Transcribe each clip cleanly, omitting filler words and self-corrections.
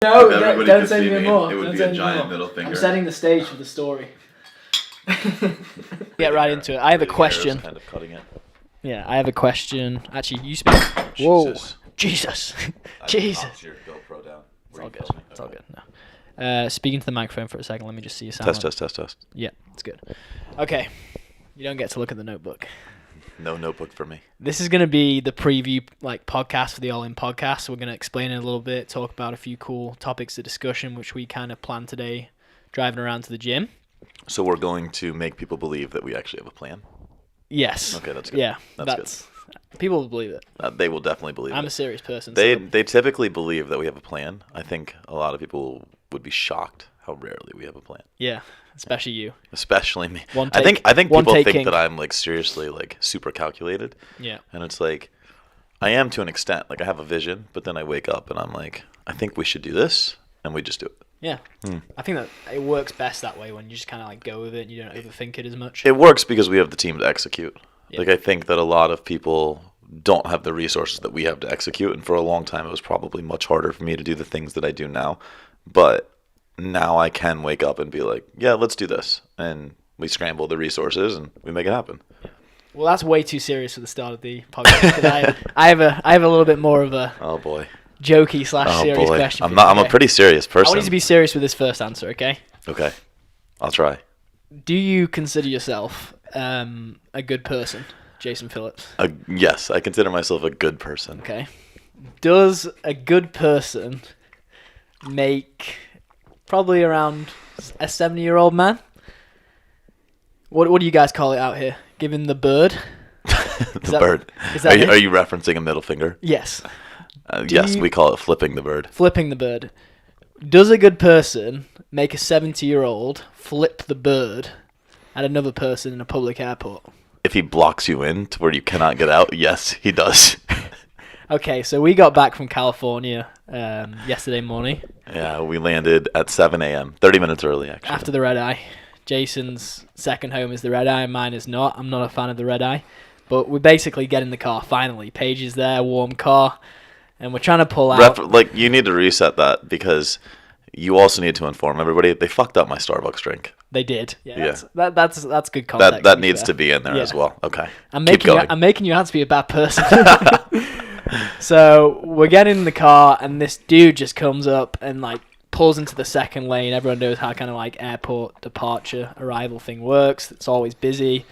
No, don't say anything more. It would be a giant middle finger. I'm setting the stage for the story. Get right into it. I have a question. Kind of cutting it. Yeah, I have a question. Actually, you speak. Whoa, Jesus. Jesus. Your GoPro down. It's all good. It's all good. No. Speaking to the microphone for a second. Let me just see your sound. Test. Yeah, it's good. Okay. You don't get to look at the notebook. No notebook for me. This is going to be the preview podcast for the ALLiN podcast. So we're going to explain it a little bit, talk about a few cool topics of discussion, which we kind of planned today driving around to the gym. So we're going to make people believe that we actually have a plan? Yes. Okay, that's good. Yeah, that's good. People will believe it. They will definitely believe it. I'm a serious person. They typically believe that we have a plan. I think a lot of people would be shocked how rarely we have a plan. Yeah, especially you. Especially me. I think people think that I'm seriously super calculated. Yeah. And it's I am to an extent. I have a vision, but then I wake up and I'm I think we should do this, and we just do it. Yeah. I think that it works best that way when you just kind of go with it and you don't overthink it as much. It works because we have the team to execute. Yeah. I think that a lot of people don't have the resources that we have to execute, and for a long time it was probably much harder for me to do the things that I do now. But now I can wake up and be yeah, let's do this. And we scramble the resources and we make it happen. Well, that's way too serious for the start of the podcast. I have a little bit more of a jokey / serious question. I'm a pretty serious person. I want you to be serious with this first answer, okay? Okay. I'll try. Do you consider yourself a good person, Jason Phillips? Yes, I consider myself a good person. Okay. Does a good person make probably around a 70-year-old man? What do you guys call it out here? Giving the bird? Bird. Are you referencing a middle finger? Yes. Yes, we call it flipping the bird. Flipping the bird. Does a good person make a 70-year-old flip the bird at another person in a public airport? If he blocks you in to where you cannot get out, yes, he does. Okay, so we got back from California yesterday morning. Yeah, we landed at 7 a.m., 30 minutes early, actually. After the red eye. Jason's second home is the red eye, mine is not. I'm not a fan of the red eye. But we basically get in the car, finally. Paige is there, warm car, and we're trying to pull out. You need to reset that because you also need to inform everybody they fucked up my Starbucks drink. They did. Yeah. That's good context. That needs to be in there as well. Okay. I'm making you out to be a bad person. So we're getting in the car, and this dude just comes up and pulls into the second lane. Everyone knows how kind of airport departure arrival thing works. It's always busy.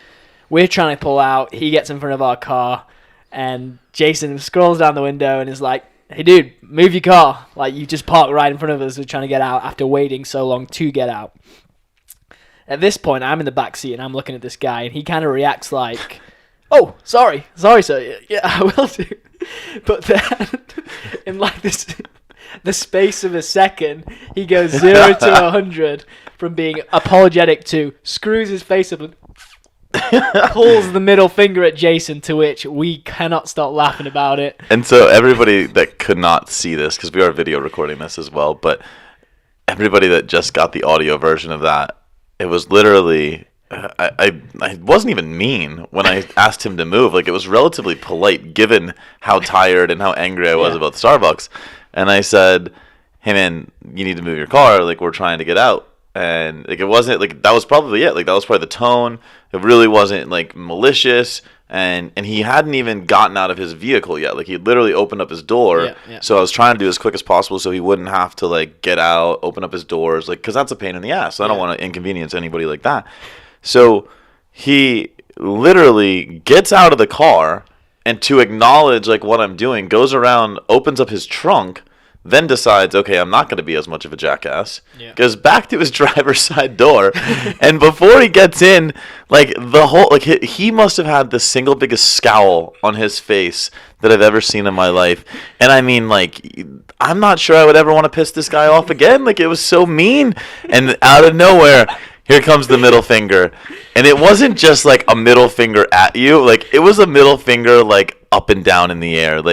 We're trying to pull out. He gets in front of our car, and Jason scrolls down the window and is like, "Hey, dude, move your car. You just parked right in front of us. We're trying to get out after waiting so long to get out." At this point, I'm in the back seat, and I'm looking at this guy, and he kind of reacts like, "Oh, sorry, sir. Yeah, I will do." But then, in the space of a second, he goes 0 to 100 from being apologetic to screws his face up and pulls the middle finger at Jason, to which we cannot stop laughing about it. And so everybody that could not see this, because we are video recording this as well, but everybody that just got the audio version of that, it was literally... I wasn't even mean when I asked him to move. It was relatively polite given how tired and how angry I was about Starbucks. And I said, "Hey man, you need to move your car. We're trying to get out." And it wasn't that was probably it. That was probably the tone. It really wasn't malicious. And he hadn't even gotten out of his vehicle yet. He literally opened up his door. Yeah. So I was trying to do as quick as possible so he wouldn't have to get out, open up his doors, because that's a pain in the ass. I don't want to inconvenience anybody like that. So he literally gets out of the car, and to acknowledge what I'm doing, goes around, opens up his trunk, then decides, okay, I'm not going to be as much of a jackass. Yeah. Goes back to his driver's side door, and before he gets in, the whole he must have had the single biggest scowl on his face that I've ever seen in my life. And I mean, I'm not sure I would ever want to piss this guy off again. It was so mean, and out of nowhere, here comes the middle finger. And it wasn't just a middle finger at you. It was a middle finger up and down in the air.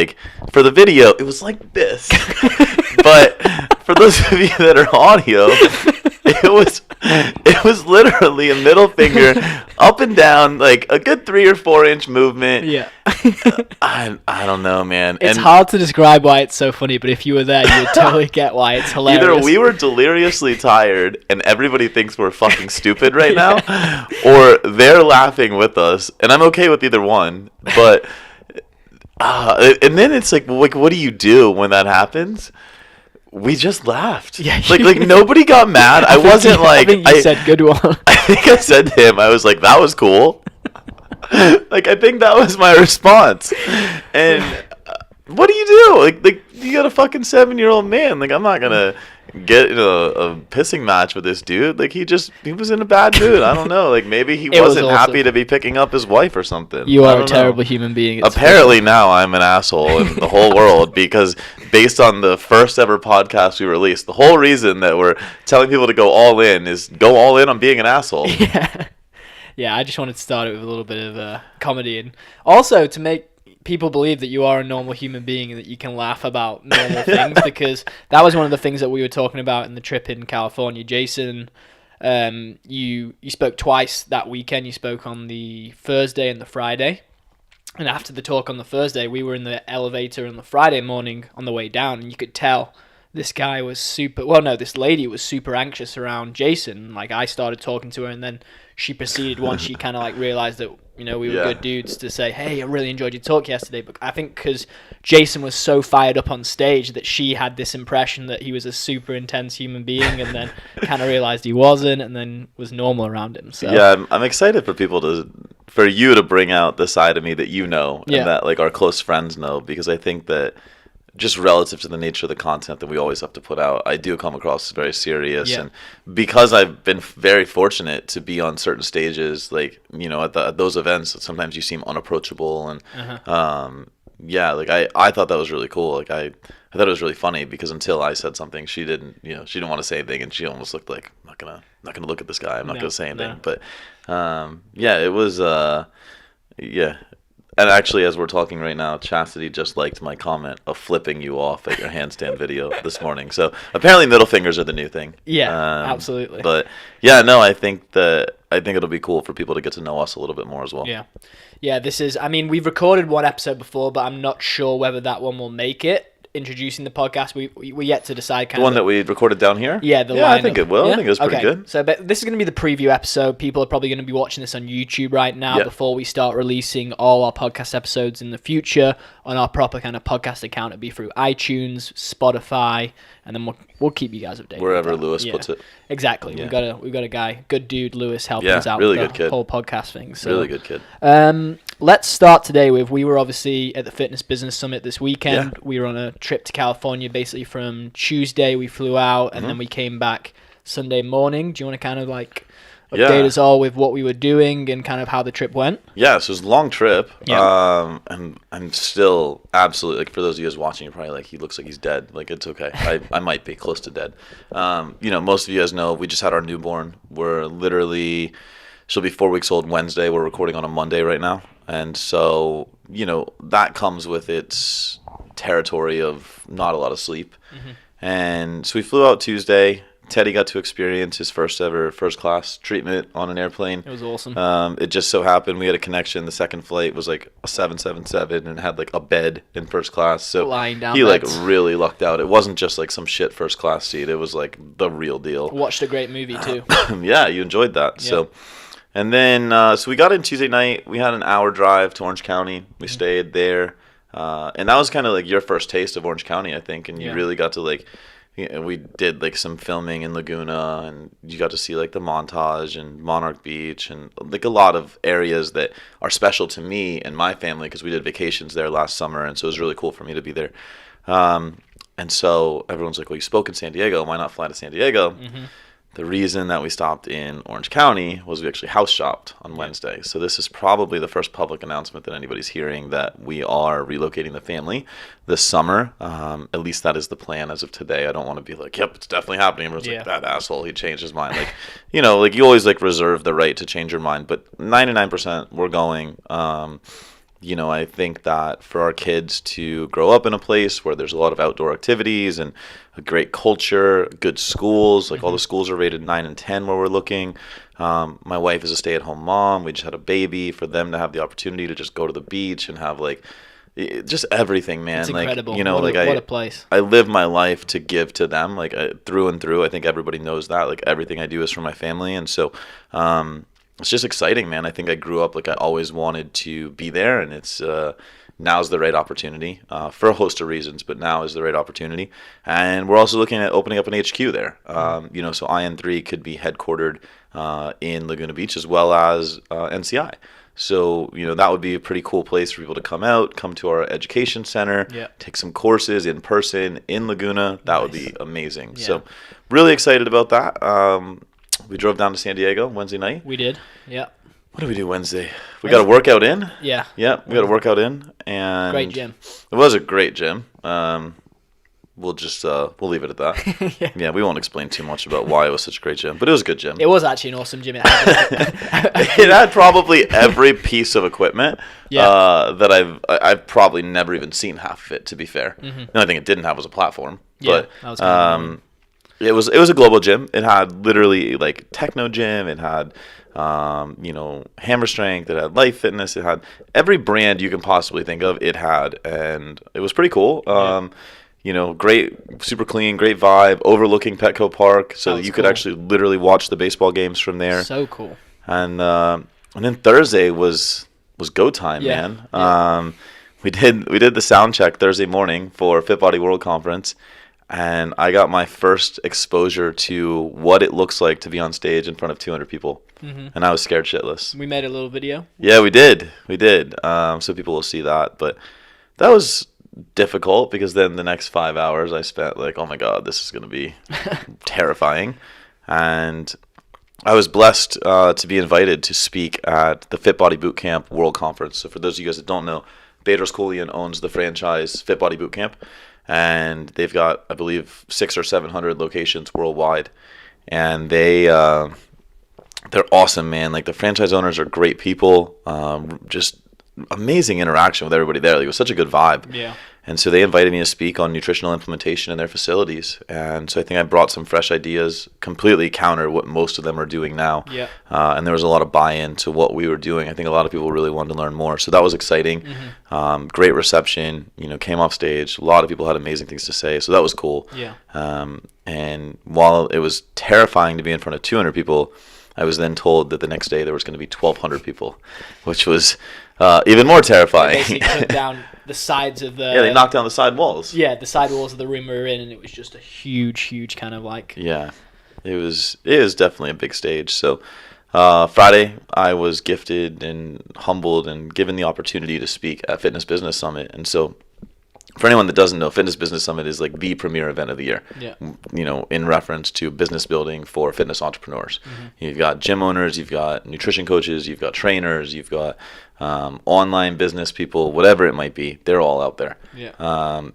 For the video, it was like this. But for those of you that are audio, it was It was literally a middle finger up and down, like a good 3 or 4 inch movement. Yeah. I don't know, man. It's hard to describe why it's so funny, but if you were there, you would totally get why it's hilarious. Either we were deliriously tired and everybody thinks we're fucking stupid right now, or they're laughing with us, and I'm okay with either one. But and then it's like, what do you do when that happens? We just laughed. Yeah, like nobody got mad. I wasn't like. I think you said good one. I think I said to him, I was like, that was cool. Like, I think that was my response. And what do you do? Like you got a fucking 7-year-old man. Like, I'm not gonna get in a pissing match with this dude. Like, he was in a bad mood. I don't know. Like, maybe he wasn't happy to be picking up his wife or something. You are a terrible human being. Apparently now I'm an asshole in the whole world, because based on the first ever podcast we released, the whole reason that we're telling people to go all in is go all in on being an asshole. Yeah. Yeah, I just wanted to start it with a little bit of comedy, and also to make people believe that you are a normal human being and that you can laugh about normal things, because that was one of the things that we were talking about in the trip in California. Jason, you spoke twice that weekend. You spoke on the Thursday and the Friday. And after the talk on the Thursday, we were in the elevator on the Friday morning on the way down, and you could tell this lady was super anxious around Jason. Like, I started talking to her, and then she proceeded, once she kind of like realized that, we were good dudes, to say, hey, I really enjoyed your talk yesterday. But I think because Jason was so fired up on stage that she had this impression that he was a super intense human being, and then kind of realized he wasn't, and then was normal around him. So yeah, I'm excited for you to bring out the side of me that and that like our close friends know, because I think that just relative to the nature of the content that we always have to put out, I do come across very serious. And because I've been very fortunate to be on certain stages, like, at those events, sometimes you seem unapproachable. And like I thought that was really cool. Like, I thought it was really funny, because until I said something, she didn't want to say anything, and she almost looked like, I'm not gonna look at this guy. I'm not gonna say anything. But it was And actually, as we're talking right now, Chastity just liked my comment of flipping you off at your handstand video this morning. So apparently middle fingers are the new thing. Yeah, absolutely. But yeah, no, I think it'll be cool for people to get to know us a little bit more as well. Yeah. Yeah, we've recorded one episode before, but I'm not sure whether that one will make it. Introducing the podcast, we yet to decide. The one that we recorded down here? Yeah, I think it will. Yeah? I think it was pretty good. So this is going to be the preview episode. People are probably going to be watching this on YouTube right now before we start releasing all our podcast episodes in the future on our proper kind of podcast account. It'll be through iTunes, Spotify, and then we'll keep you guys updated. Wherever Lewis puts it. Exactly. Yeah. We've got a guy, good dude, Lewis, helping us out really with good the kid. whole podcast thing. So, really good kid. Let's start today with, we were obviously at the Fitness Business Summit this weekend. Yeah. We were on a trip to California basically from Tuesday. We flew out, and then we came back Sunday morning. Do you want to kind of like update us all with what we were doing and kind of how the trip went? Yeah, so it was a long trip. Yeah. And I'm still absolutely, like, for those of you guys watching, you're probably like, he looks like he's dead. Like, it's okay. I might be close to dead. Most of you guys know we just had our newborn. She'll be 4 weeks old Wednesday. We're recording on a Monday right now. And so, that comes with its territory of not a lot of sleep. Mm-hmm. And so we flew out Tuesday. Teddy got to experience his first ever first-class treatment on an airplane. It was awesome. It just so happened we had a connection. The second flight was like a 777 and had like a bed in first class. So lying down he beds. Like really lucked out. It wasn't just like some shit first-class seat. It was like the real deal. Watched a great movie too. Yeah, you enjoyed that. Yeah. So. And then, so we got in Tuesday night. We had an hour drive to Orange County. We stayed there. And that was kind of like your first taste of Orange County, I think. And you really got to like, we did like some filming in Laguna, and you got to see like the Montage and Monarch Beach and like a lot of areas that are special to me and my family, because we did vacations there last summer. And so it was really cool for me to be there. And so everyone's like, well, you spoke in San Diego. Why not fly to San Diego? Mm-hmm. The reason that we stopped in Orange County was we actually house shopped on Wednesday. So this is probably the first public announcement that anybody's hearing that we are relocating the family this summer. At least that is the plan as of today. I don't want to be like, yep, it's definitely happening. Everyone's like, that asshole, he changed his mind. Like, like you always like reserve the right to change your mind. But 99% we're going. I think that for our kids to grow up in a place where there's a lot of outdoor activities and a great culture, good schools, like all the schools are rated 9 and 10 where we're looking. My wife is a stay-at-home mom. We just had a baby. For them to have the opportunity to just go to the beach and have just everything, man. It's incredible. What a place. I live my life to give to them, through and through. I think everybody knows that. Like everything I do is for my family, and so it's just exciting, man. I think I grew up I always wanted to be there, and it's now's the right opportunity for a host of reasons, but now is the right opportunity. And we're also looking at opening up an HQ there. So ALLiN³ could be headquartered in Laguna Beach as well as NCI. So, that would be a pretty cool place for people to come out, come to our education center, take some courses in person in Laguna. That would be amazing. Yeah. So, really excited about that. We drove down to San Diego Wednesday night. We did, yeah. What did we do Wednesday? We got a workout in. Yeah. Yeah, we got a workout in. And great gym. It was a great gym. We'll just we'll leave it at that. Yeah, we won't explain too much about why it was such a great gym, but it was a good gym. It was actually an awesome gym. It had probably every piece of equipment that I've probably never even seen half of it, to be fair. The only thing it didn't have was a platform. Yeah, but that was kind of it was a global gym. It had literally techno gym. It had hammer strength. It had life fitness. It had every brand you can possibly think of. It had, and it was pretty cool. Great, super clean, great vibe, overlooking Petco Park, so that you could actually literally watch the baseball games from there. So cool. And then Thursday was go time, man. Yeah. We did the sound check Thursday morning for Fit Body World Conference, and I got my first exposure to what it looks like to be on stage in front of 200 people, and I was scared shitless. We made a little video. Yeah, we did. So people will see that, but that was difficult because then the next 5 hours I spent oh my god, this is going to be terrifying. And I was blessed to be invited to speak at the Fit Body Bootcamp World Conference. So for those of you guys that don't know, Bedros Keuilian owns the franchise Fit Body Bootcamp, and they've got, I believe, 600 or 700 locations worldwide, and they're awesome, man. The franchise owners are great people, just amazing interaction with everybody there. It was such a good vibe. Yeah. And so they invited me to speak on nutritional implementation in their facilities. And so I think I brought some fresh ideas, completely counter what most of them are doing now. Yeah. And there was a lot of buy-in to what we were doing. I think a lot of people really wanted to learn more. So that was exciting. Great reception, came off stage. A lot of people had amazing things to say. So that was cool. Yeah. And while it was terrifying to be in front of 200 people, I was then told that the next day there was going to be 1,200 people, which was even more terrifying. They basically took down the sides of the... Yeah, they knocked down the side walls. Yeah, the side walls of the room we were in, and it was just a huge kind of Yeah, it was definitely a big stage. So Friday, I was gifted and humbled and given the opportunity to speak at Fitness Business Summit. And so for anyone that doesn't know, Fitness Business Summit is the premier event of the year. Yeah. In reference to business building for fitness entrepreneurs. You've got gym owners, you've got nutrition coaches, you've got trainers, you've got online business people, whatever it might be. They're all out there. Yeah.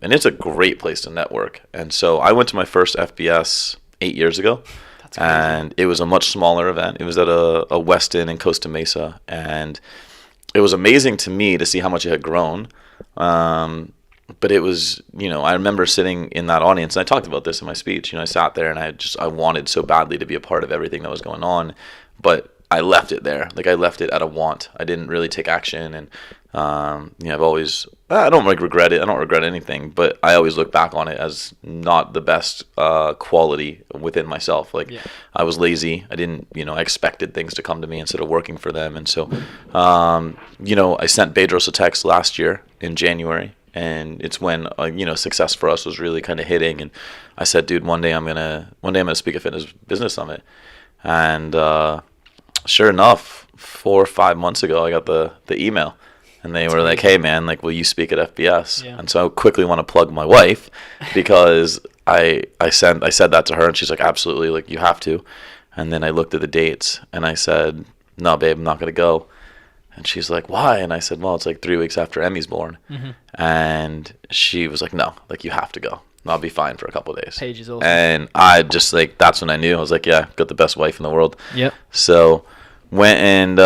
And it's a great place to network. And so I went to my first FBS 8 years ago. That's crazy. And it was a much smaller event. It was at a Westin in Costa Mesa, and it was amazing to me to see how much it had grown. But it was, I remember sitting in that audience, and I talked about this in my speech. I sat there and I wanted so badly to be a part of everything that was going on, but I left it there. I left it at a want. I didn't really take action, and I've always, I don't regret it. I don't regret anything, but I always look back on it as not the best quality within myself. I was lazy. I didn't, I expected things to come to me instead of working for them. And so, I sent Bedros a text last year in January. And it's when success for us was really kind of hitting, and I said, dude, one day I'm gonna speak at Fitness Business Summit, and sure enough, 4 or 5 months ago, I got the email, and they were like, hey man, will you speak at FBS? Yeah. And so I quickly want to plug my wife, because I said that to her, and she's like, absolutely, you have to. And then I looked at the dates, and I said, no babe, I'm not gonna go. And she's like, why? And I said, well, it's 3 weeks after Emmy's born. And she was like, no, you have to go. I'll be fine for a couple of days. Paige is awesome. And I just that's when I knew. I was like, yeah, got the best wife in the world. Yep. So went and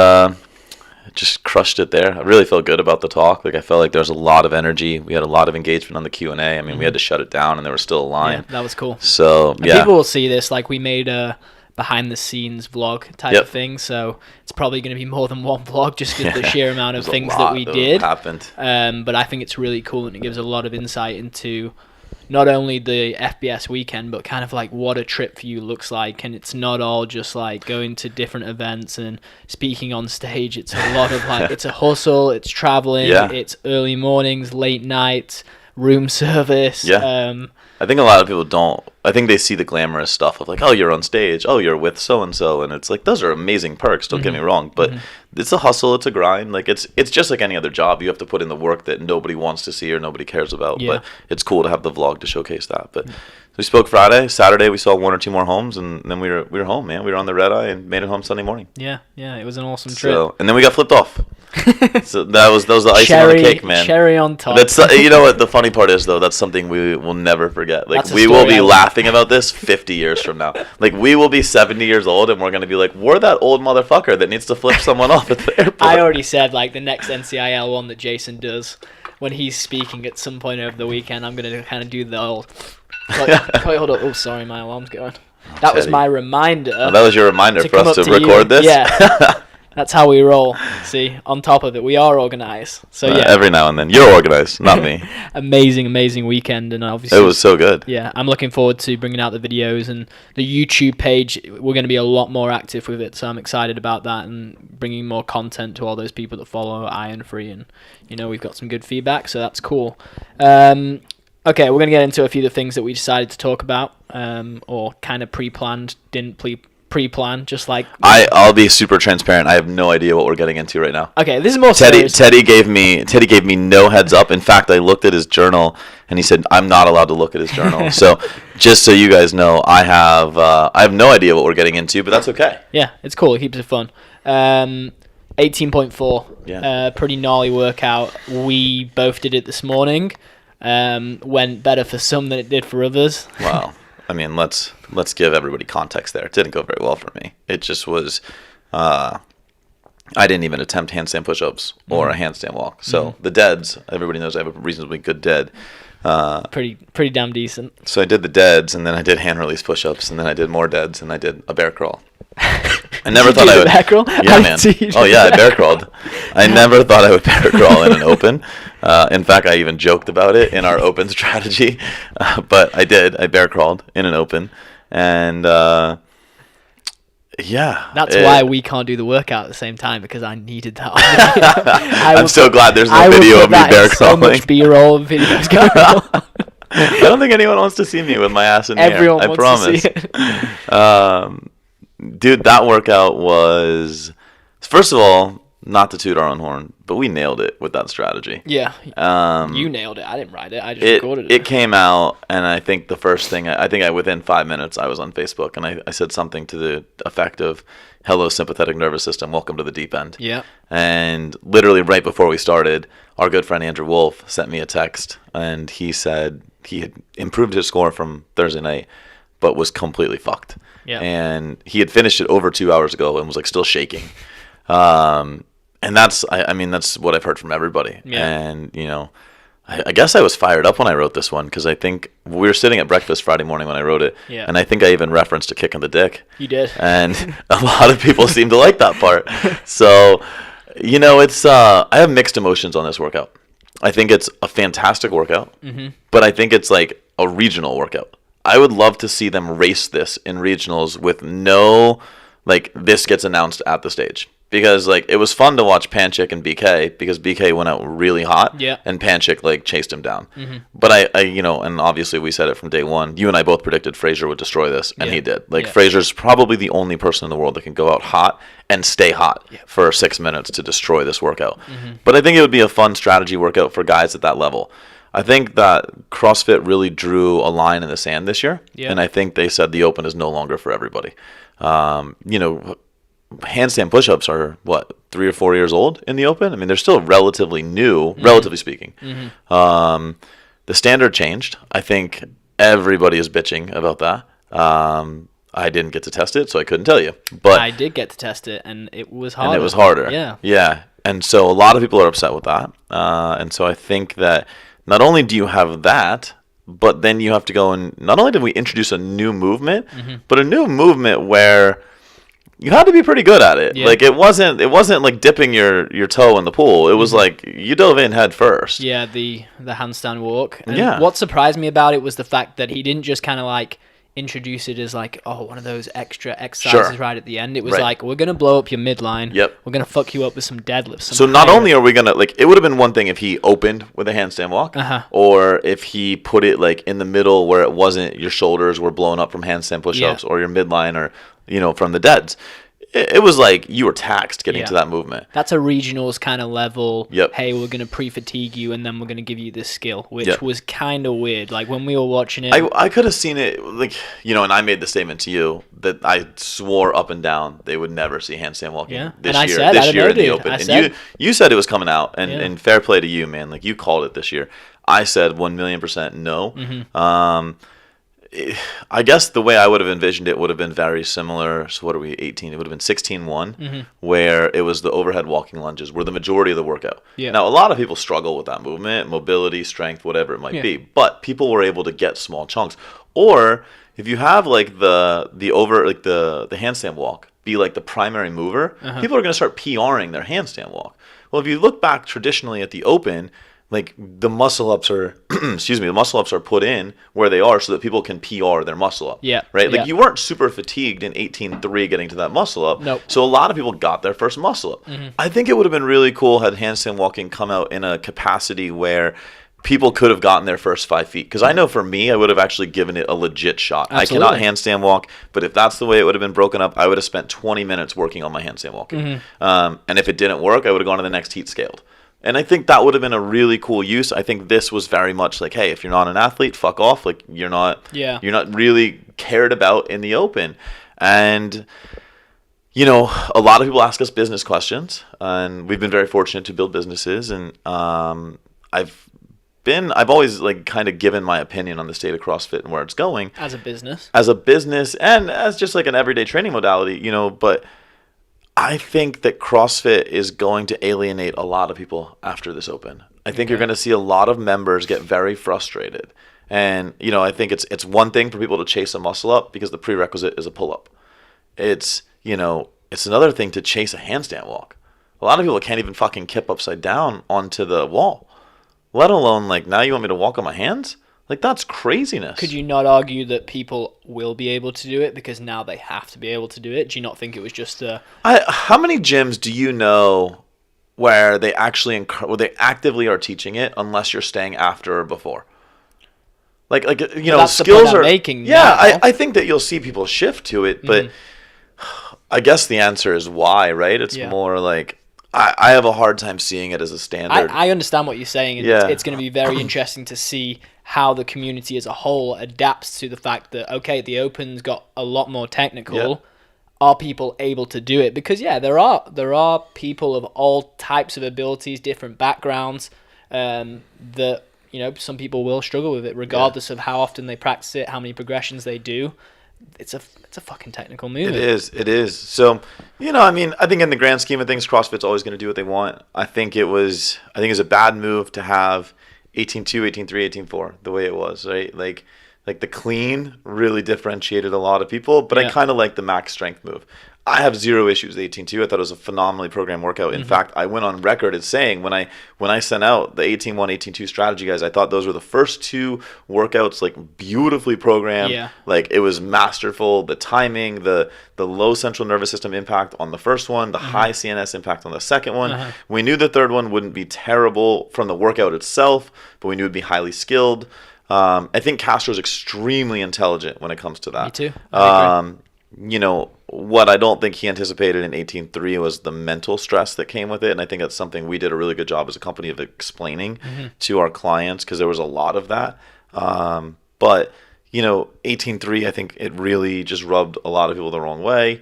just crushed it there. I really felt good about the talk. Like, I felt like there was a lot of energy. We had a lot of engagement on the Q&A. I mean, we had to shut it down, and there was still a line. Yeah, that was cool. So, and yeah. people will see this. Like, we made a behind-the-scenes vlog type of thing, so it's probably going to be more than one vlog just with the sheer amount of things that we did. Happened. But I think it's really cool, and it gives a lot of insight into not only the FBS weekend, but kind of like what a trip for you looks like. And it's not all just like going to different events and speaking on stage. It's a lot of like, it's a hustle, it's traveling, it's early mornings, late nights, room service. I think a lot of people don't. I think they see the glamorous stuff of like, oh, you're on stage, oh, you're with so and so, and it's like those are amazing perks. Don't get me wrong, but it's a hustle, it's a grind. Like it's just like any other job. You have to put in the work that nobody wants to see or nobody cares about. But it's cool to have the vlog to showcase that. But we spoke Friday, Saturday we saw one or two more homes, and then we were home, man. We were on the red eye and made it home Sunday morning. Yeah, it was an awesome trip. So, and then we got flipped off. So that was the icing on the cake, man. Cherry on top. That's you know what the funny part is though. That's something we will never forget. Like we will be laughing about this 50 years from now. Like we will be 70 years old and we're gonna be like, we're that old motherfucker that needs to flip someone off at the airport. I already said like the next NCIL one that Jason does when he's speaking at some point over the weekend. I'm gonna kind of do the old. Wait, hold up. Oh, sorry, my alarm's going. That was my reminder. Oh, that was your reminder for us to record this? Yeah. That's how we roll. See, on top of it, we are organized. So yeah, every now and then you're organized, not me. amazing weekend, and obviously it was so good. Yeah, I'm looking forward to bringing out the videos and the YouTube page. We're going to be a lot more active with it, so I'm excited about that and bringing more content to all those people that follow ALLiN³, and we've got some good feedback, so that's cool. Okay, we're going to get into a few of the things that we decided to talk about, or kind of pre-planned, didn't pre-plan, just like I'll be super transparent. I have no idea what we're getting into right now. Okay, this is more serious. Teddy gave me no heads up. In fact, I looked at his journal and he said I'm not allowed to look at his journal. So just so you guys know, I have no idea what we're getting into, but that's okay. Yeah, it's cool. It keeps it fun. 18.4. Yeah. Pretty gnarly workout. We both did it this morning. Went better for some than it did for others. Wow. I mean, let's give everybody context there. It didn't go very well for me. It just was, I didn't even attempt handstand push-ups or a handstand walk. So the deads, everybody knows I have a reasonably good dead. Pretty damn decent. So I did the deads, and then I did hand release push-ups, and then I did more deads, and I did a bear crawl. I never thought I would. Bear crawl? Yeah, man. Oh yeah, I bear crawled. I never thought I would bear crawl in an open. In fact, I even joked about it in our open strategy, but I did. I bear crawled in an open, and yeah. That's why we can't do the workout at the same time, because I needed that. I'm so glad there's no video of me bear crawling. So much B-roll videos going on. I don't think anyone wants to see me with my ass in the air. Everyone I promise. To see it. Dude, that workout was, first of all, not to toot our own horn, but we nailed it with that strategy. Yeah. You nailed it. I didn't write it. I just recorded it. It came out, and I think the first thing, within 5 minutes, I was on Facebook, and I said something to the effect of, hello, sympathetic nervous system, welcome to the deep end. Yeah. And literally right before we started, our good friend Andrew Wolf sent me a text, and he said he had improved his score from Thursday night, but was completely fucked. Yeah. And he had finished it over 2 hours ago and was like still shaking. And that's, I mean, that's what I've heard from everybody. Yeah. And, I guess I was fired up when I wrote this one, because I think we were sitting at breakfast Friday morning when I wrote it. Yeah. And I think I even referenced a kick in the dick. You did. And a lot of people seem to like that part. So, it's, I have mixed emotions on this workout. I think it's a fantastic workout, but I think it's like a regional workout. I would love to see them race this in regionals with no, this gets announced at the stage. Because, it was fun to watch Panchik and BK, because BK went out really hot, and Panchik, chased him down. But I and obviously we said it from day one, you and I both predicted Fraser would destroy this, and he did. Fraser's probably the only person in the world that can go out hot and stay hot for 6 minutes to destroy this workout. But I think it would be a fun strategy workout for guys at that level. I think that CrossFit really drew a line in the sand this year, and I think they said the Open is no longer for everybody. Handstand push-ups are 3 or 4 years old in the Open. I mean, they're still relatively new, relatively speaking. The standard changed. I think everybody is bitching about that. I didn't get to test it, so I couldn't tell you. But I did get to test it, and it was harder. And it was harder. Yeah. Yeah. And so a lot of people are upset with that. And so I think that not only do you have that, but then you have to go and not only did we introduce a new movement, but a new movement where you had to be pretty good at it. Yeah. Like it wasn't like dipping your toe in the pool. It was like you dove in head first. Yeah, the handstand walk. And Yeah. what surprised me about it was the fact that he didn't just kind of like introduce it as like, oh, one of those extra exercises right at the end. It was Right. like, we're going to blow up your midline. Yep. We're going to fuck you up with some deadlifts. So not only are we going to, like, it would have been one thing if he opened with a handstand walk, or if he put it like in the middle where it wasn't your shoulders were blown up from handstand push-ups or your midline or, you know, from the deads. It was like you were taxed getting to that movement. That's a regionals kind of level. Yep. Hey, we're going to pre-fatigue you, and then we're going to give you this skill, which was kind of weird. Like, when we were watching it... I could have seen it, like, you know, and I made the statement to you that I swore up and down they would never see handstand walking this year in the Open. And you said it was coming out, and fair play to you, man. Like, you called it this year. I said 1,000,000% no. I guess the way I would have envisioned it would have been very similar. So what are we, 18? It would have been 16-1, where it was the overhead walking lunges were the majority of the workout. Yeah. Now, a lot of people struggle with that movement, mobility, strength, whatever it might be. But people were able to get small chunks. Or if you have like the handstand walk be like the primary mover, people are going to start PRing their handstand walk. Well, if you look back traditionally at the Open, like the muscle ups are, the muscle ups are put in where they are so that people can PR their muscle up. Yeah. Right? Like you weren't super fatigued in 18.3 getting to that muscle up. Nope. So a lot of people got their first muscle up. I think it would have been really cool had handstand walking come out in a capacity where people could have gotten their first 5 feet. Because I know for me, I would have actually given it a legit shot. Absolutely. I cannot handstand walk, but if that's the way it would have been broken up, I would have spent 20 minutes working on my handstand walking. And if it didn't work, I would have gone to the next heat scaled. And I think that would have been a really cool use. I think this was very much like, hey, if you're not an athlete, fuck off. Like you're not really cared about in the Open. And you know, a lot of people ask us business questions, and we've been very fortunate to build businesses. And I've always like kind of given my opinion on the state of CrossFit and where it's going as a business, and as just like an everyday training modality, you know, but I think that CrossFit is going to alienate a lot of people after this Open. I think you're going to see a lot of members get very frustrated. And, you know, I think it's one thing for people to chase a muscle up because the prerequisite is a pull-up. It's, you know, it's another thing to chase a handstand walk. A lot of people can't even fucking kip upside down onto the wall, let alone, like, now you want me to walk on my hands? Like, that's craziness. Could you not argue that people will be able to do it because now they have to be able to do it? Do you not think it was just a... How many gyms do you know where they actively are teaching it unless you're staying after or before? Like you know, that's skills are making. Yeah, I think that you'll see people shift to it, but I guess the answer is why, right? It's more like I have a hard time seeing it as a standard. I understand what you're saying. And it's going to be very interesting to see how the community as a whole adapts to the fact that, okay, the Open's got a lot more technical. Yeah. Are people able to do it? Because, there are people of all types of abilities, different backgrounds, that, you know, some people will struggle with it regardless of how often they practice it, how many progressions they do. It's a fucking technical move. It is. So, you know, I mean, I think in the grand scheme of things, CrossFit's always going to do what they want. I think it's a bad move to have 18.2, 18.3, 18.4 the way it was, right? Like the clean really differentiated a lot of people, but I kind of like the max strength move. I have zero issues with 18.2. I thought it was a phenomenally programmed workout. In fact, I went on record as saying when I sent out the 18.1, 18.2 strategy guys, I thought those were the first two workouts, like beautifully programmed. Yeah. Like it was masterful. The timing, the low central nervous system impact on the first one, the high CNS impact on the second one. We knew the third one wouldn't be terrible from the workout itself, but we knew it'd be highly skilled. I think Castro's extremely intelligent when it comes to that. Me too. I agree. You know, what I don't think he anticipated in 18.3 was the mental stress that came with it. And I think that's something we did a really good job as a company of explaining to our clients because there was a lot of that. But, you know, 18.3, I think it really just rubbed a lot of people the wrong way.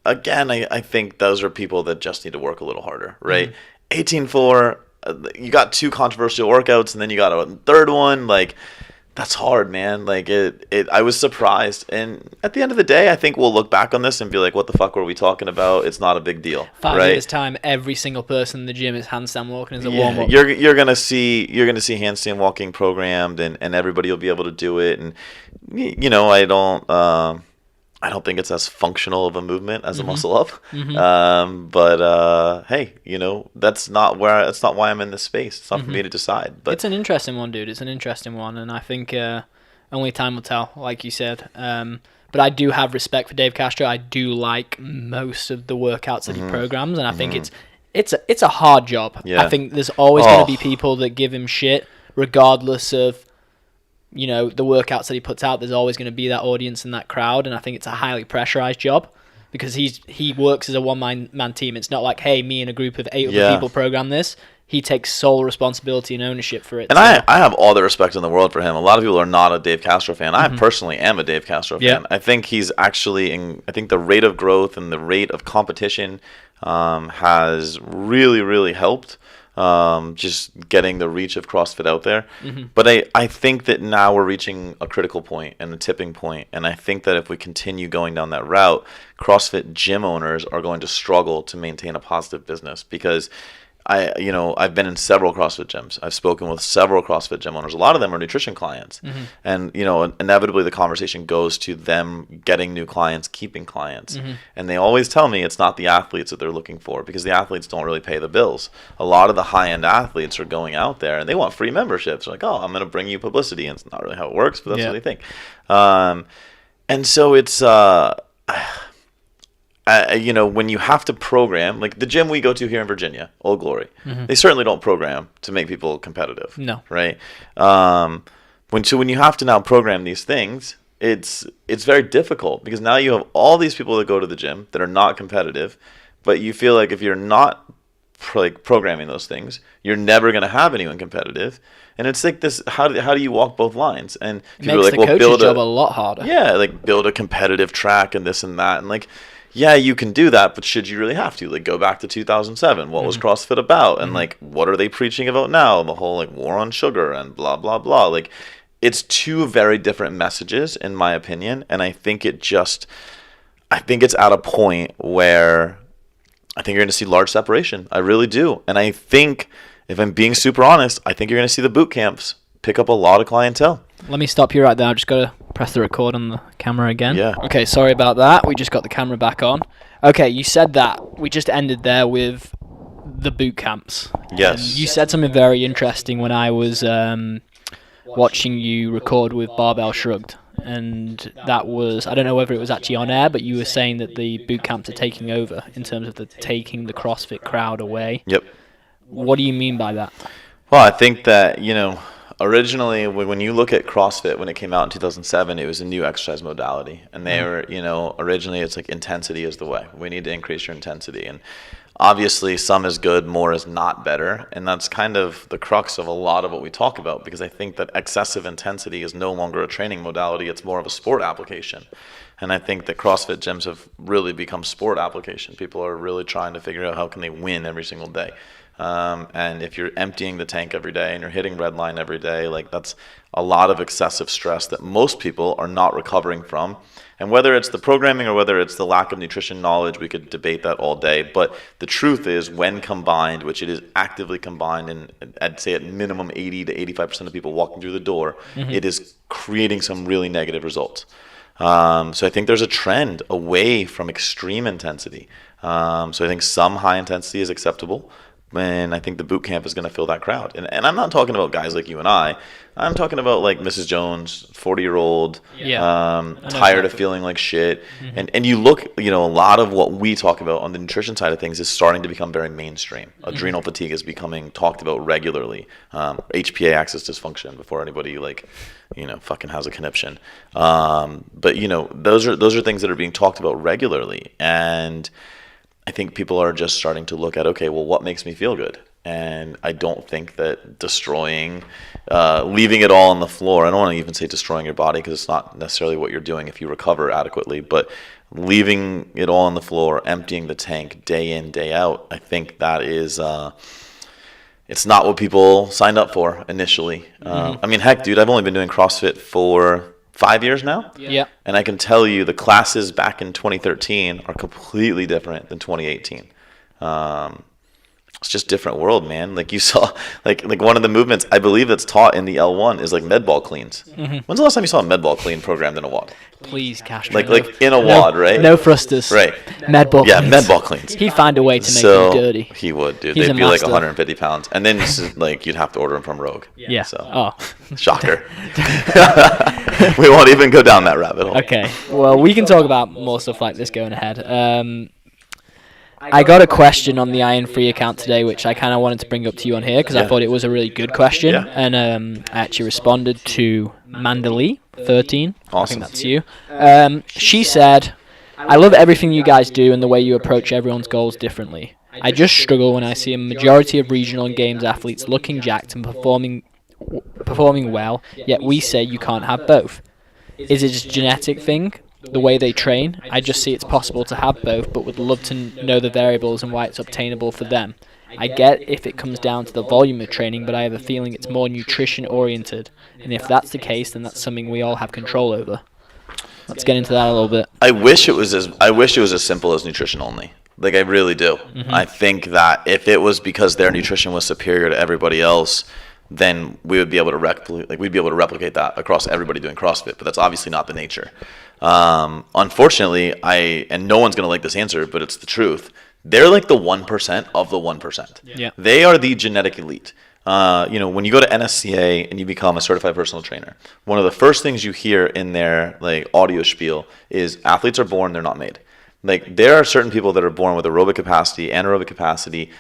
Again, I think those are people that just need to work a little harder, right? 18.4, you got two controversial workouts and then you got a third one. Like, That's hard, man. Like I was surprised. And at the end of the day, I think we'll look back on this and be like, what the fuck were we talking about? It's not a big deal. 5 years time, every single person in the gym is handstand walking as a warm up. You're gonna see handstand walking programmed, and everybody will be able to do it. And I don't think it's as functional of a movement as a muscle up. But hey, that's not why I'm in this space. It's not for me to decide. But it's an interesting one, dude. It's an interesting one, and I think only time will tell, like you said. But I do have respect for Dave Castro. I do like most of the workouts that he programs, and I think it's a hard job. Yeah. I think there's always going to be people that give him shit, regardless of the workouts that he puts out. There's always going to be that audience and that crowd, and I think it's a highly pressurized job because he works as a one-man team. It's not like, hey, me and a group of 8 other people program this. He takes sole responsibility and ownership for it. And I have all the respect in the world for him. A lot of people are not a Dave Castro fan. I personally am a Dave Castro fan. I think he's actually I think the rate of growth and the rate of competition has really, really helped. Just getting the reach of CrossFit out there. But I think that now we're reaching a critical point and a tipping point. And I think that if we continue going down that route, CrossFit gym owners are going to struggle to maintain a positive business because I've been in several CrossFit gyms. I've spoken with several CrossFit gym owners. A lot of them are nutrition clients. And, inevitably the conversation goes to them getting new clients, keeping clients. And they always tell me it's not the athletes that they're looking for because the athletes don't really pay the bills. A lot of the high-end athletes are going out there and they want free memberships. They're like, oh, I'm going to bring you publicity. And it's not really how it works, but that's what they think. And so it's... when you have to program, like the gym we go to here in Virginia, Old Glory, they certainly don't program to make people competitive. No. Right? When you have to now program these things, it's very difficult because now you have all these people that go to the gym that are not competitive, but you feel like if you're not programming those things, you're never going to have anyone competitive. And it's like this, how do you walk both lines? And it makes the coach's job a lot harder. Yeah, like build a competitive track and this and that. And like, yeah, you can do that, but should you really have to? Like, go back to 2007. What was CrossFit about? And, like, what are they preaching about now? The whole, like, war on sugar and blah, blah, blah. Like, it's two very different messages, in my opinion. And I think it's at a point where I think you're going to see large separation. I really do. And I think, if I'm being super honest, I think you're going to see the boot camps pick up a lot of clientele. Let me stop you right there. I've just got to press the record on the camera again. Yeah. Okay, sorry about that. We just got the camera back on. Okay, you said that. We just ended there with the boot camps. Yes. And you said something very interesting when I was watching you record with Barbell Shrugged. And that was, I don't know whether it was actually on air, but you were saying that the boot camps are taking over in terms of taking the CrossFit crowd away. Yep. What do you mean by that? Well, I think that, originally, when you look at CrossFit, when it came out in 2007, it was a new exercise modality. And they were, originally it's like intensity is the way. We need to increase your intensity. And obviously, some is good, more is not better. And that's kind of the crux of a lot of what we talk about, because I think that excessive intensity is no longer a training modality. It's more of a sport application. And I think that CrossFit gyms have really become sport application. People are really trying to figure out how can they win every single day. And if you're emptying the tank every day and you're hitting red line every day, like that's a lot of excessive stress that most people are not recovering from. And whether it's the programming or whether it's the lack of nutrition knowledge, we could debate that all day. But the truth is, when combined, which it is actively combined, and I'd say at minimum 80 to 85% of people walking through the door, it is creating some really negative results. So I think there's a trend away from extreme intensity. So I think some high intensity is acceptable. And I think the boot camp is going to fill that crowd. And I'm not talking about guys like you and I. I'm talking about like Mrs. Jones, 40-year-old, tired of feeling like shit. And you look, a lot of what we talk about on the nutrition side of things is starting to become very mainstream. Adrenal fatigue is becoming talked about regularly. HPA axis dysfunction, before anybody fucking has a conniption. But those are things that are being talked about regularly. And I think people are just starting to look at, okay, well, what makes me feel good? And I don't think that leaving it all on the floor, I don't want to even say destroying your body because it's not necessarily what you're doing if you recover adequately, but leaving it all on the floor, emptying the tank day in, day out, I think that is it's not what people signed up for initially. I mean, heck, dude, I've only been doing CrossFit for 5 years now. Yeah. And I can tell you the classes back in 2013 are completely different than 2018. It's just different world, man. Like you saw, like one of the movements I believe that's taught in the L1 is like med ball cleans. When's the last time you saw a med ball clean programmed in a WOD? Please, Castro. Like in a WOD, right? No thrusters. Right. Med ball Yeah, cleans. med ball cleans. He'd find a way to make them dirty. He would, dude. He's They'd a be like master. 150 pounds. And then like you'd have to order them from Rogue. Yeah. So, Oh. shocker. We won't even go down that rabbit hole. Okay. Well, we can talk about more stuff like this going ahead. I got a question on the ALLiN³ account today, which I kind of wanted to bring up to you on here because I thought it was a really good question. Yeah. And I actually responded to Mandali13. Awesome. I think that's you. She said, I love everything you guys do and the way you approach everyone's goals differently. I just struggle when I see a majority of regional and games athletes looking jacked and performing well, yet we say you can't have both. Is it just a genetic thing? The way they train, I just see it's possible to have both, but would love to know the variables and why it's obtainable for them. I get if it comes down to the volume of training, but I have a feeling it's more nutrition oriented, and if that's the case, then that's something we all have control over. Let's get into that a little bit. I wish it was as simple as nutrition only. Like I really do. I think that if it was because their nutrition was superior to everybody else, then we would be able to replicate that across everybody doing CrossFit. But that's obviously not the nature. Unfortunately, and no one's gonna like this answer, but it's the truth. They're like the 1% of the 1%. Yeah. They are the genetic elite. When you go to NSCA and you become a certified personal trainer, one of the first things you hear in their like audio spiel is athletes are born, they're not made. Like there are certain people that are born with aerobic capacity, anaerobic capacity,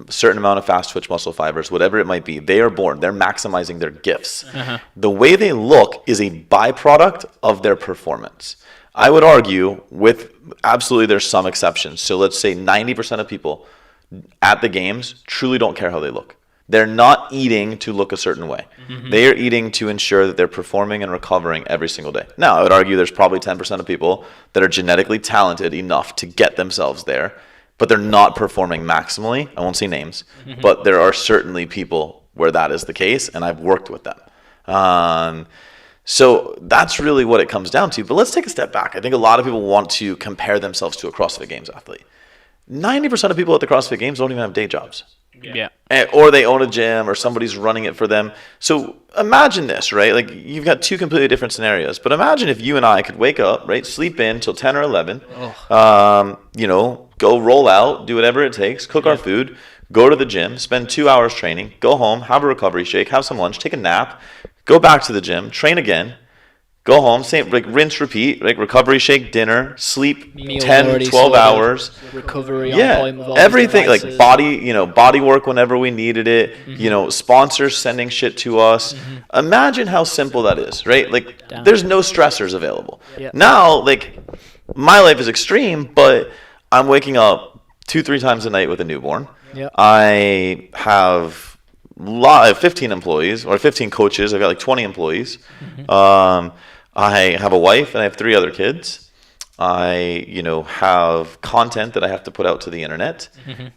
certain amount of fast twitch muscle fibers, whatever it might be. They are born. They're maximizing their gifts. The way they look is a byproduct of their performance. I would argue with absolutely there's some exceptions. So let's say 90% of people at the games truly don't care how they look. They're not eating to look a certain way. They are eating to ensure that they're performing and recovering every single day. Now, I would argue there's probably 10% of people that are genetically talented enough to get themselves there, but they're not performing maximally. I won't say names, but there are certainly people where that is the case, and I've worked with them. So that's really what it comes down to. But let's take a step back. I think a lot of people want to compare themselves to a CrossFit Games athlete. 90% of people at the CrossFit Games don't even have day jobs. Yeah. Or they own a gym or somebody's running it for them. So imagine this, right? Like you've got two completely different scenarios. But imagine if you and I could wake up, right? Sleep in till 10 or 11, go roll out, do whatever it takes, cook our food, go to the gym, spend 2 hours training, go home, have a recovery shake, have some lunch, take a nap, go back to the gym, train again, go home, same, like rinse, repeat, like recovery shake, dinner, sleep Meals 10, already 12 sorted, hours. recovery on volume of all Everything, these like devices. body work whenever we needed it, sponsors sending shit to us. Imagine how simple that is, right? Like there's no stressors available. Yeah. Now, like my life is extreme, but I'm waking up 2-3 times a night with a newborn. Yeah. I have 15 employees or 15 coaches. I've got like 20 employees. I have a wife and I have 3 other kids. I, have content that I have to put out to the internet.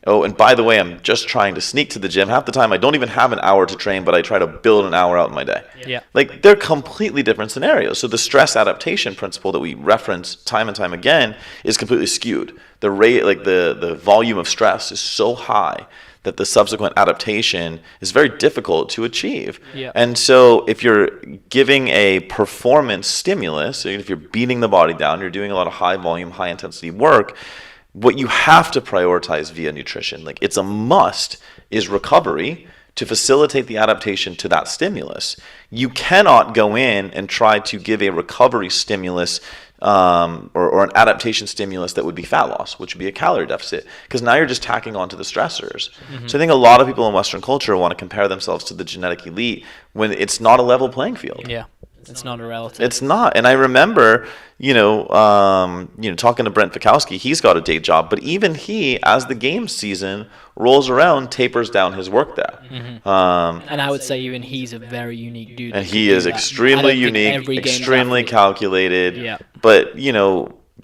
Oh, and by the way, I'm just trying to sneak to the gym. Half the time I don't even have an hour to train, but I try to build an hour out in my day. Yeah. Like they're completely different scenarios. So the stress adaptation principle that we reference time and time again is completely skewed. The rate, like the volume of stress is so high that the subsequent adaptation is very difficult to achieve. Yeah. And so if you're giving a performance stimulus, if you're beating the body down, you're doing a lot of high volume, high intensity work, what you have to prioritize via nutrition, like it's a must, is recovery to facilitate the adaptation to that stimulus. You cannot go in and try to give a recovery stimulus or an adaptation stimulus that would be fat loss, which would be a calorie deficit, because now you're just tacking on to the stressors. So I think a lot of people in Western culture want to compare themselves to the genetic elite when it's not a level playing field. Yeah. It's not a relative. It's not. And I remember, talking to Brent Fikowski, he's got a day job, but even he, as the game season rolls around, tapers down his work there. And I would say even he's a very unique dude. And he is extremely unique, extremely calculated. Yeah. But,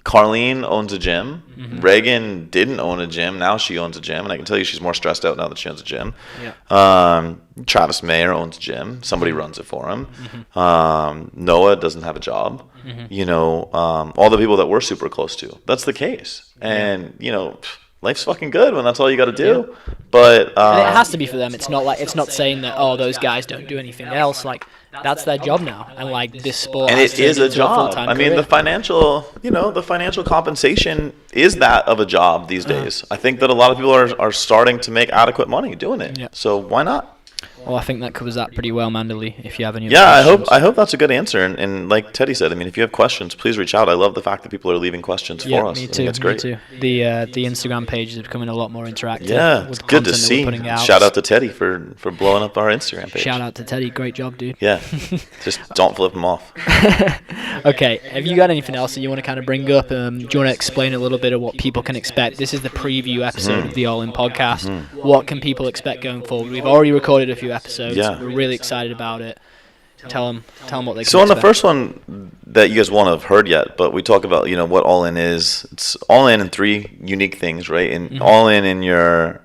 Carlene owns a gym. Reagan didn't own a gym. Now she owns a gym. And I can tell you she's more stressed out now that she owns a gym. Yeah. Travis Mayer owns a gym. Somebody runs it for him. Noah doesn't have a job. You know, all the people that we're super close to. That's the case. And, you know, life's fucking good when that's all you got to do. But and it has to be for them. It's not saying that, oh, those guys don't do anything else. Like, that's their job now, and like this sport. And it is a job. I mean, the financial compensation is that of a job these days. I think that a lot of people are starting to make adequate money doing it. Yeah. So why not? Well, I think that covers that pretty well, Mandely. If you have any questions. I hope that's a good answer. And like Teddy said, I mean, if you have questions, please reach out. I love the fact that people are leaving questions for us. Me too. It's great. Me too. The Instagram page is becoming a lot more interactive. Yeah, it's good to see. Shout out to Teddy for blowing up our Instagram page. Shout out to Teddy. Great job, dude. Yeah. Just don't flip him off. Okay. Have you got anything else that you want to kind of bring up? Do you want to explain a little bit of what people can expect? This is the preview episode of the ALLiN podcast. What can people expect going forward? We've already recorded a few episodes. Yeah. We're really excited about it. Tell them what they can So on expect. the first one that you guys won't have heard yet, but we talk about, you know, what ALLiN is. It's ALLiN in three unique things, right? And ALLiN in your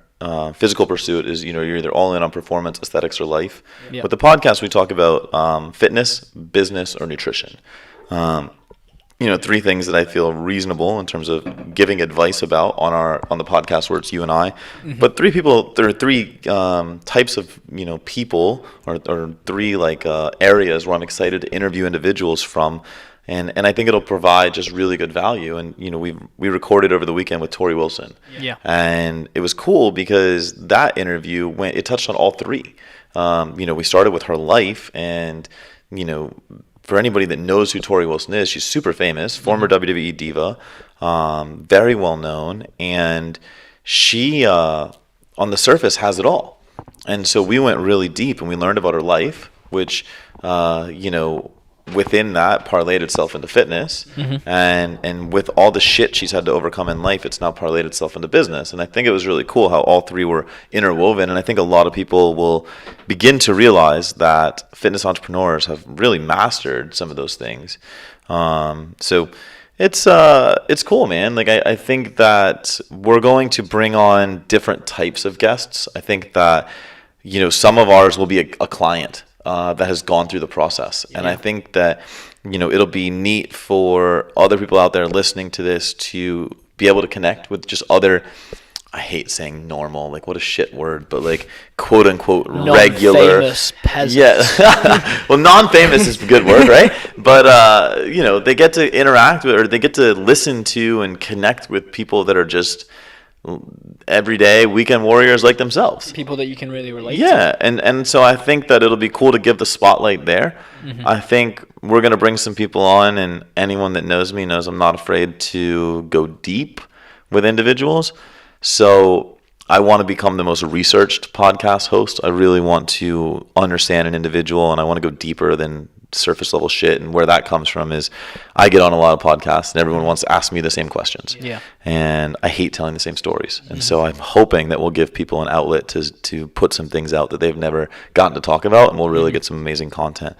physical pursuit is, you know, you're either all in on performance, aesthetics, or life. Yep. With the podcast, we talk about fitness, business, or nutrition. You know, three things that I feel reasonable in terms of giving advice about on the podcast where it's you and I. But there are three types of, you know, people or three like areas where I'm excited to interview individuals from. And I think it'll provide just really good value. And, you know, we recorded over the weekend with Tori Wilson. Yeah. And it was cool because that interview it touched on all three. You know, we started with her life and, you know, for anybody that knows who Tori Wilson is, she's super famous, former WWE diva, very well known, and she, on the surface, has it all. And so we went really deep and we learned about her life, which, you know, within that parlayed itself into fitness, and with all the shit she's had to overcome in life, it's now parlayed itself into business. And I think it was really cool how all three were interwoven, and I think a lot of people will begin to realize that fitness entrepreneurs have really mastered some of those things. So it's cool, man. Like I think that we're going to bring on different types of guests. I think that, you know, some of ours will be a client that has gone through the process. And I think that, you know, it'll be neat for other people out there listening to this to be able to connect with just other, I hate saying normal, like what a shit word, but like quote unquote regular. Non-famous peasants. Yeah. Well, non-famous is a good word, right? But, you know, they get to interact with, or they get to listen to and connect with people that are just everyday weekend warriors like themselves. People that you can really relate to. Yeah, and so I think that it'll be cool to give the spotlight there. I think we're going to bring some people on, and anyone that knows me knows I'm not afraid to go deep with individuals. So I want to become the most researched podcast host. I really want to understand an individual, and I want to go deeper than surface level shit. And where that comes from is I get on a lot of podcasts and everyone wants to ask me the same questions. Yeah. And I hate telling the same stories. And so I'm hoping that we'll give people an outlet to put some things out that they've never gotten to talk about, and we'll really get some amazing content.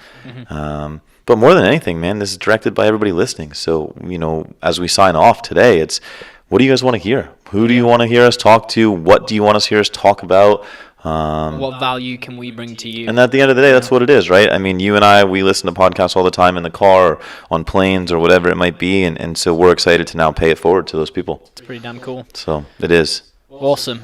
But more than anything, man, this is directed by everybody listening. So, you know, as we sign off today, it's, what do you guys want to hear? Who do you want to hear us talk to? What do you want us to hear us talk about? What value can we bring to you? And at the end of the day, that's what it is, right? I mean, you and I, we listen to podcasts all the time in the car, or on planes, or whatever it might be, and so we're excited to now pay it forward to those people. It's pretty damn cool. So it is. Awesome.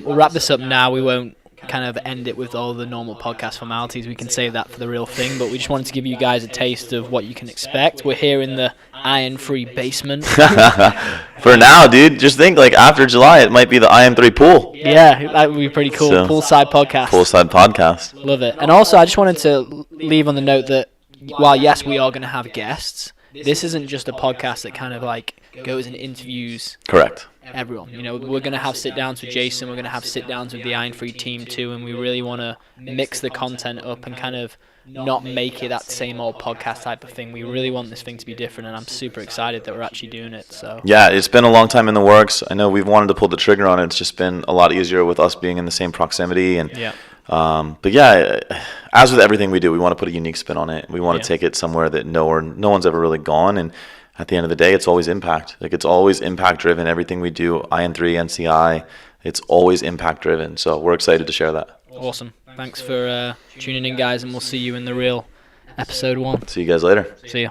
We'll wrap this up now. We won't kind of end it with all the normal podcast formalities. We can save that for the real thing, but we just wanted to give you guys a taste of what you can expect. We're here in the iron-free basement. For now, dude, just think, like, after July, it might be the IM3 pool. Yeah, that would be pretty cool. So, poolside podcast. Poolside podcast. Love it. And also, I just wanted to leave on the note that while, yes, we are going to have guests, this isn't just a podcast that kind of, like, goes and interviews Correct. everyone. You know, we're going to have sit-downs with Jason. We're going to have sit-downs with the iron-free team too, and we really want to mix the content up and kind of not make it that same old podcast type of thing. We really want this thing to be different, and I'm super excited that we're actually doing it. So yeah, it's been a long time in the works. I know we've wanted to pull the trigger on it. It's just been a lot easier with us being in the same proximity. And yeah. But yeah, as with everything we do, we want to put a unique spin on it. We want to take it somewhere that no one's ever really gone. And at the end of the day, it's always impact. Like, it's always impact driven. Everything we do, IN3, NCI, it's always impact driven. So we're excited to share that. Awesome. Thanks for tuning in, guys, and we'll see you in the real episode 1. See you guys later. See ya.